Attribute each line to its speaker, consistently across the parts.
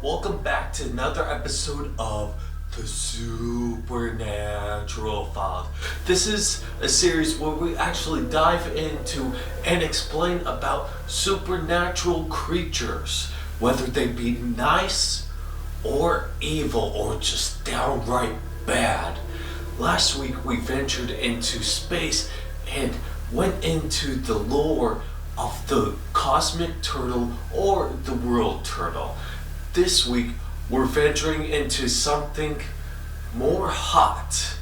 Speaker 1: Welcome back to another episode of the Supernatural Files. This is a series where we actually dive into and explain about supernatural creatures, whether they be nice or evil or just downright bad. Last week we ventured into space and went into the lore of the cosmic turtle or the world turtle. This week we're venturing into something more hot.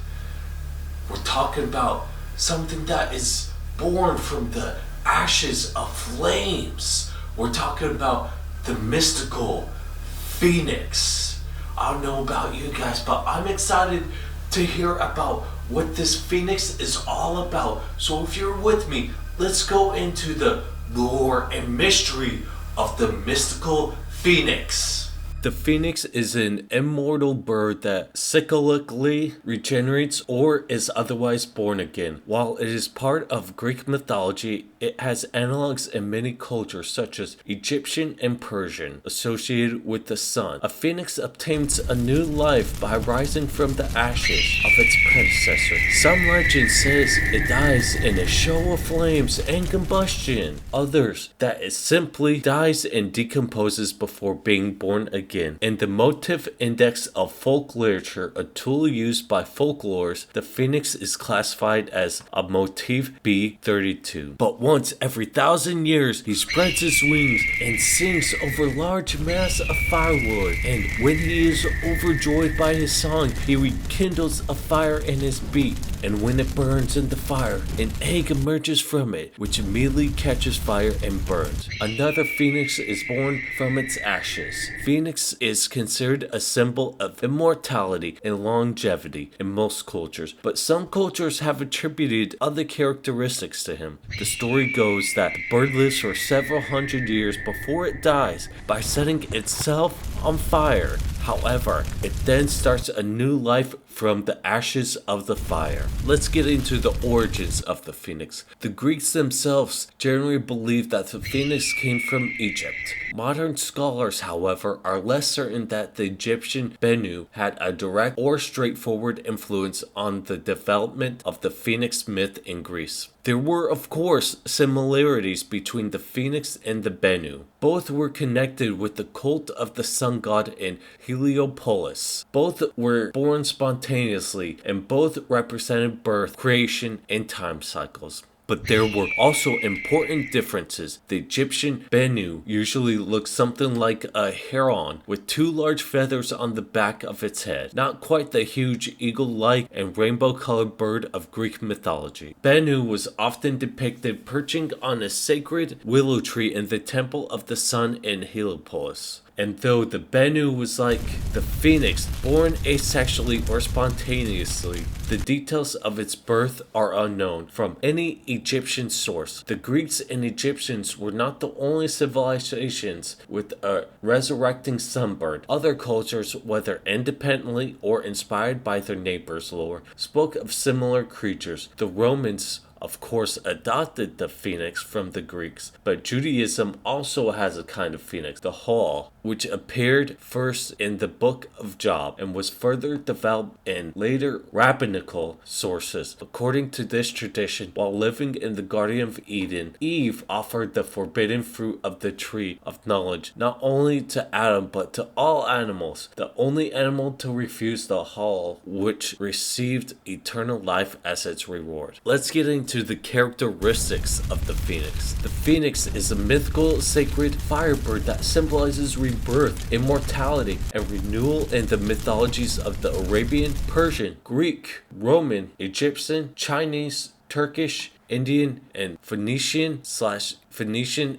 Speaker 1: We're talking about something that is born from the ashes of flames. We're talking about the mystical phoenix. I don't know about you guys, but I'm excited to hear about what this phoenix is all about. So if you're with me, let's go into the lore and mystery of the mystical phoenix. The phoenix is an immortal bird that cyclically regenerates or is otherwise born again. While it is part of Greek mythology, it has analogs in many cultures such as Egyptian and Persian associated with the sun. A phoenix obtains a new life by rising from the ashes of its predecessor. Some legend says it dies in a show of flames and combustion. Others that it simply dies and decomposes before being born again. In the motif index of folk literature, a tool used by folklores, the phoenix is classified as a motif B32. But once every 1,000 years, he spreads his wings and sings over large mass of firewood. And when he is overjoyed by his song, he rekindles a fire in his beak. And when it burns in the fire, an egg emerges from it, which immediately catches fire and burns. Another phoenix is born from its ashes. Phoenix is considered a symbol of immortality and longevity in most cultures, but some cultures have attributed other characteristics to him. The story goes that the bird lives for several hundred years before it dies by setting itself on fire. However, it then starts a new life from the ashes of the fire. Let's get into the origins of the phoenix. The Greeks themselves generally believed that the phoenix came from Egypt. Modern scholars, however, are less certain that the Egyptian Bennu had a direct or straightforward influence on the development of the phoenix myth in Greece. There were, of course, similarities between the phoenix and the Bennu. Both were connected with the cult of the sun god in Heliopolis. Both were born spontaneously, and both represented birth, creation, and time cycles. But there were also important differences. The Egyptian Bennu usually looks something like a heron with two large feathers on the back of its head, not quite the huge eagle-like and rainbow-colored bird of Greek mythology. Bennu was often depicted perching on a sacred willow tree in the Temple of the Sun in Heliopolis. And though the Bennu was like the phoenix, born asexually or spontaneously, the details of its birth are unknown from any Egyptian source. The Greeks and Egyptians were not the only civilizations with a resurrecting sunbird. Other cultures, whether independently or inspired by their neighbors' lore, spoke of similar creatures. The Romans, of course, adopted the phoenix from the Greeks, but Judaism also has a kind of phoenix, the hawk, which appeared first in the Book of Job and was further developed in later rabbinical sources. According to this tradition, while living in the Garden of Eden, Eve offered the forbidden fruit of the tree of knowledge not only to Adam but to all animals. The only animal to refuse the hawk, which received eternal life as its reward. Let's get into the characteristics of the phoenix. The phoenix is a mythical, sacred firebird that symbolizes rebirth, immortality, and renewal in the mythologies of the Arabian, Persian, Greek, Roman, Egyptian, Chinese, Turkish, Indian, and Phoenician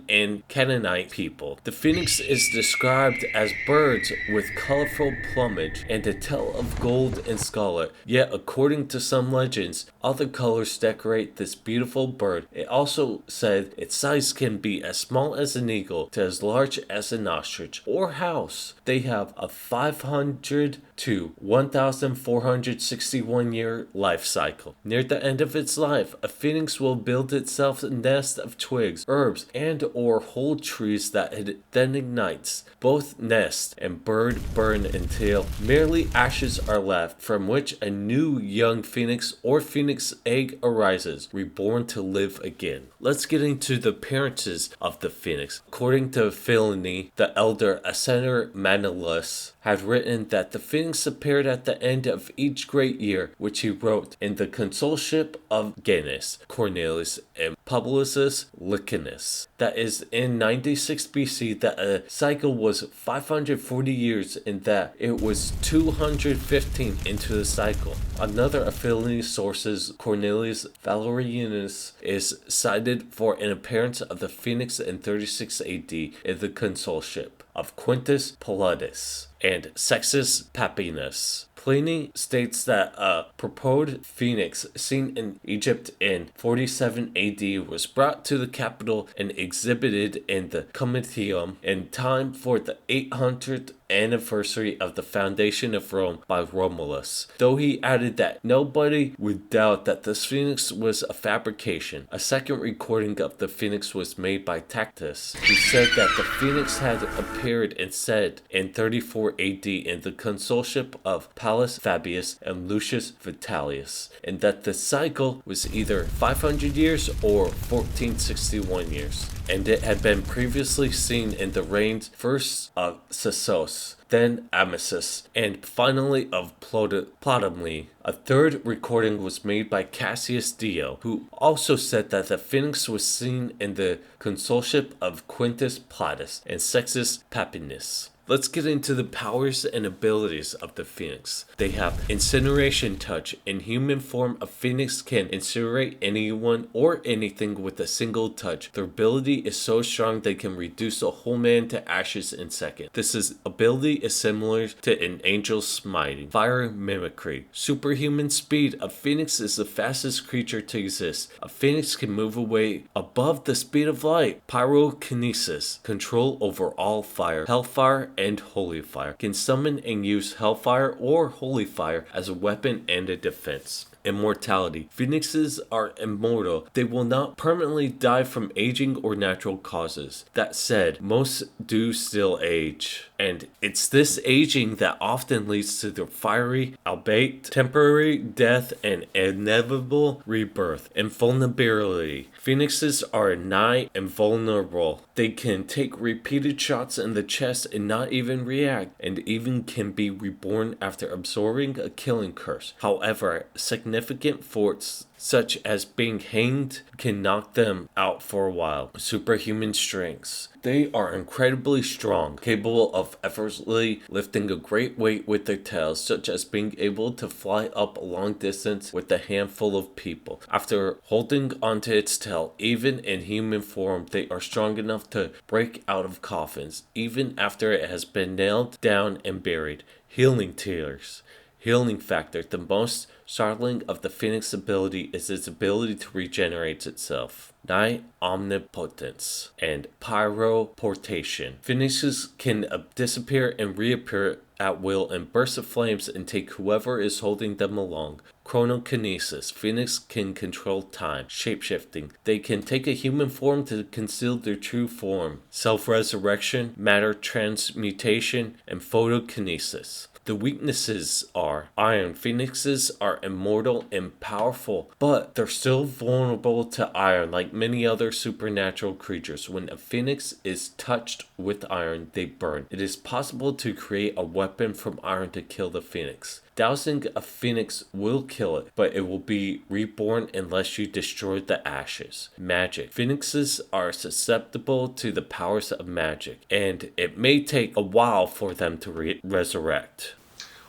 Speaker 1: and Canaanite people. The phoenix is described as birds with colorful plumage and a tail of gold and scarlet. Yet, according to some legends, other colors decorate this beautiful bird. It also said its size can be as small as an eagle to as large as an ostrich or house. They have a 500 to 1,461 year life cycle. Near the end of its life, a phoenix will build itself a nest of twigs, earth, herbs and or whole trees that it then ignites. Both nest and bird burn until merely ashes are left, from which a new young phoenix or phoenix egg arises, reborn to live again. Let's get into the appearances of the phoenix. According to Philony, the elder Ascender Manilus had written that the phoenix appeared at the end of each great year, which he wrote in the consulship of Genus, Cornelius, and Publius Licinus. That is in 96 BC, that a cycle was 540 years and that it was 215 into the cycle. Another of Philony's sources, Cornelius Valerianus, is cited for an appearance of the phoenix in 36 AD in the consulship of Quintus Palladius and Sextus Papinus. Pliny states that a purported phoenix seen in Egypt in 47 AD was brought to the capital and exhibited in the Comitium in time for the 800th anniversary of the foundation of Rome by Romulus, though he added that nobody would doubt that this phoenix was a fabrication. A second recording of the phoenix was made by Tacitus, who said that the phoenix had appeared instead in 34 AD in the consulship of Pallas Fabius and Lucius Vitellius, and that the cycle was either 500 years or 1461 years, and it had been previously seen in the reigns first of Sessos, then Amasis, and finally of Ptolemy. A third recording was made by Cassius Dio, who also said that the phoenix was seen in the consulship of Quintus Plautus and Sextus Papinus. Let's get into the powers and abilities of the phoenix. They have incineration touch. In human form, a phoenix can incinerate anyone or anything with a single touch. Their ability is so strong they can reduce a whole man to ashes in seconds. This ability is similar to an angel's smiting. Fire mimicry. Superhuman speed. A phoenix is the fastest creature to exist. A phoenix can move away above the speed of light. Pyrokinesis. Control over all fire. Hellfire and holy fire. Can summon and use hellfire or holy fire as a weapon and a defense. Immortality. Phoenixes are immortal. They will not permanently die from aging or natural causes. That said, most do still age. And it's this aging that often leads to their fiery, albeit temporary death and inevitable rebirth. Invulnerability. Phoenixes are nigh invulnerable. They can take repeated shots in the chest and not even react, and even can be reborn after absorbing a killing curse. However, significant faults such as being hanged can knock them out for a while. Superhuman strengths. They are incredibly strong, capable of effortlessly lifting a great weight with their tails, such as being able to fly up a long distance with a handful of people. After holding onto its tail, even in human form, they are strong enough to break out of coffins, even after it has been nailed down and buried. Healing tears. Healing factor. The most startling of the phoenix ability is its ability to regenerate itself. Nigh omnipotence and pyroportation. Phoenixes can disappear and reappear at will in bursts of flames and take whoever is holding them along. Chronokinesis. Phoenix can control time. Shapeshifting. They can take a human form to conceal their true form. Self-resurrection, matter transmutation, and photokinesis. The weaknesses are iron. Phoenixes are immortal and powerful, but they're still vulnerable to iron like many other supernatural creatures. When a phoenix is touched with iron, they burn. It is possible to create a weapon from iron to kill the phoenix. Dousing a phoenix will kill it, but it will be reborn unless you destroy the ashes. Magic. Phoenixes are susceptible to the powers of magic, and it may take a while for them to resurrect.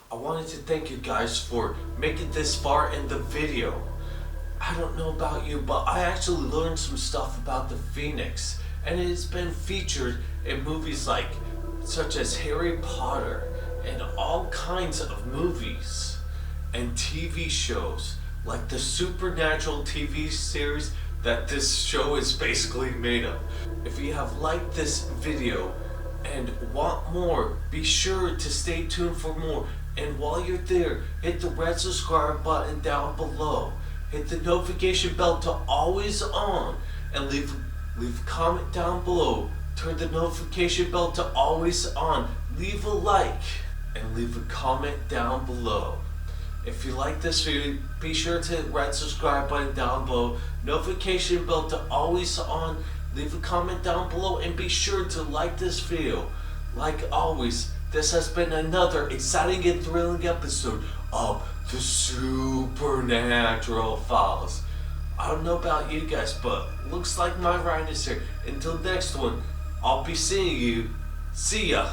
Speaker 1: I wanted to thank you guys for making this far in the video. I don't know about you, but I actually learned some stuff about the phoenix, and it's been featured in movies such as Harry Potter, and all kinds of movies and TV shows, like the Supernatural TV series that this show is basically made of. If you have liked this video and want more, be sure to stay tuned for more. And while you're there, hit the red subscribe button down below. Hit the notification bell to always on, and leave leave a comment down below, turn the notification bell to always on, leave a like, and leave a comment down below. If you like this video, be sure to hit red subscribe button down below, notification bell to always on, leave a comment down below, and be sure to like this video. Like always, this has been another exciting and thrilling episode of the Supernatural Files. I don't know about you guys, but looks like my ride is here. Until next one, I'll be seeing you. See ya.